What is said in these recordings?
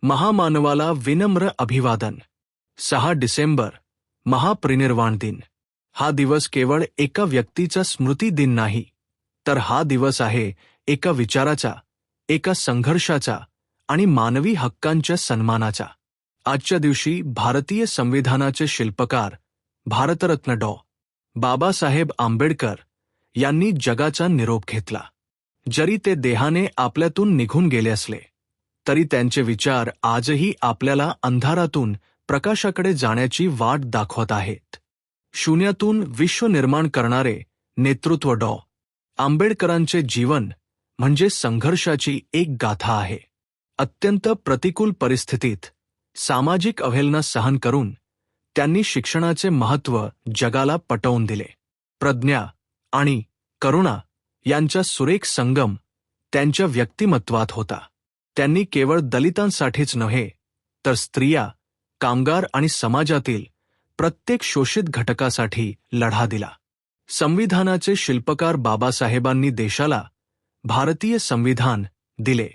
महामानवाला विनम्र अभिवादन. 6 डिसेंबर महापरिनिर्वाण दिन. हा दिवस केवळ एका व्यक्तीचा स्मृती दिन नाही, तर हा दिवस आहे एका विचाराचा, एका संघर्षाचा आणि मानवी हक्कांच्या सन्मानाचा. आजच्या दिवशी भारतीय संविधानाचे शिल्पकार भारतरत्न डॉ. बाबासाहेब आंबेडकर यांनी जगाचा निरोप घेतला. जरी ते देहाने आपल्यातून निघून गेले असले, तरी त्यांचे विचार आजही आपल्याला अंधारातून प्रकाशाकडे जाण्याची वाट दाखवत आहेत. शून्यातून विश्व निर्माण करणारे नेतृत्व डॉ. आंबेडकरांचे जीवन म्हणजे संघर्षाची एक गाथा आहे. अत्यंत प्रतिकूल परिस्थितीत सामाजिक अवहेलना सहन करून त्यांनी शिक्षणाचे महत्त्व जगाला पटवून दिले. प्रज्ञा आणि करुणा यांचा सुरेख संगम त्यांच्या व्यक्तिमत्वात होता. त्यांनी केवळ दलितांसाठीच नव्हे, तर स्त्रिया, कामगार आणि समाजातील प्रत्येक शोषित घटकासाठी लढा दिला. संविधानाचे शिल्पकार बाबासाहेबांनी देशाला भारतीय संविधान दिले,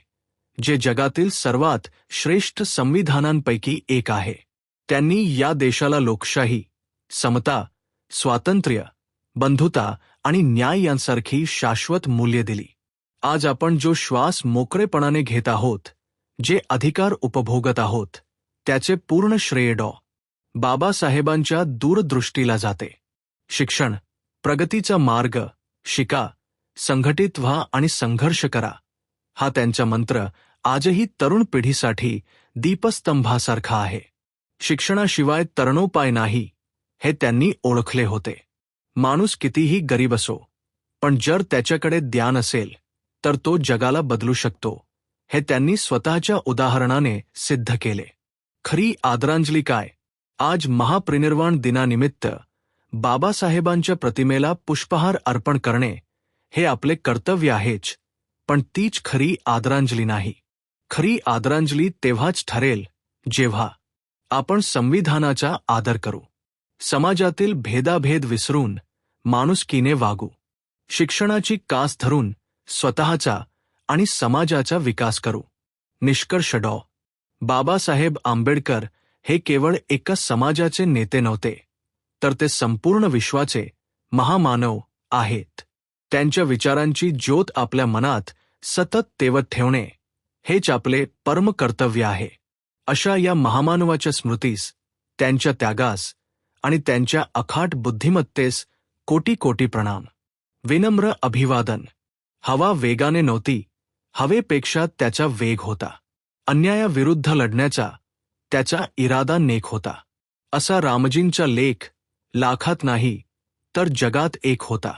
जे जगातील सर्वात श्रेष्ठ संविधानांपैकी एक आहे. त्यांनी या देशाला लोकशाही, समता, स्वातंत्र्य, बंधुता आणि न्याय यांसारखी शाश्वत मूल्ये दिली. आज आपण जो श्वास मोकळेपणाने घेत आहोत, जे अधिकार उपभोगत आहोत, त्याचे पूर्ण श्रेय डॉ. बाबासाहेबांच्या दूरदृष्टीला जाते. शिक्षण, प्रगतीचा मार्ग, शिका, संघटित व्हा आणि संघर्ष करा, हा त्यांचा मंत्र आजही तरुण पिढीसाठी दीपस्तंभासारखा आहे. शिक्षणाशिवाय तरणोपाय नाही, हे त्यांनी ओळखले होते. माणूस कितीही गरीब असो, पण जर त्याच्याकडे ज्ञान असेल, तर तो जगाला बदलू शकतो, हे त्यांनी स्वतःच्या उदाहरणाने सिद्ध केले. खरी आदरांजली काय? आज महापरिनिर्वाण दिनानिमित्त बाबासाहेबांच्या प्रतिमेला पुष्पहार अर्पण करणे हे आपले कर्तव्य आहेच, पण तीच खरी आदरांजली नाही. खरी आदरांजली तेव्हाच ठरेल जेव्हा आपण संविधानाचा आदर करू, समाजातील भेदाभेद विसरून माणुसकीने वागू, शिक्षणाची कास धरून स्वतःचा आणि समाजाचा विकास करू. निष्कर्ष डॉ. बाबासाहेब आंबेडकर हे केवळ एका समाजाचे नेते नव्हते, तर ते संपूर्ण विश्वाचे महामानव आहेत. त्यांच्या विचारांची ज्योत आपल्या मनात सतत तेवत ठेवणे हेच आपले परम कर्तव्य आहे. अशा या महामानवाच्या स्मृतीस, त्यांच्या त्यागास आणि त्यांच्या अखाट बुद्धिमत्तेस कोटी कोटी प्रणाम. विनम्र अभिवादन. हवा वेगाने नव्हती, हवेपेक्षा त्याचा वेग होता. अन्यायाविरुद्ध लढण्याचा त्याचा इरादा नेक होता. असा रामजींचा लेख लाखात नाही, तर जगात एक होता.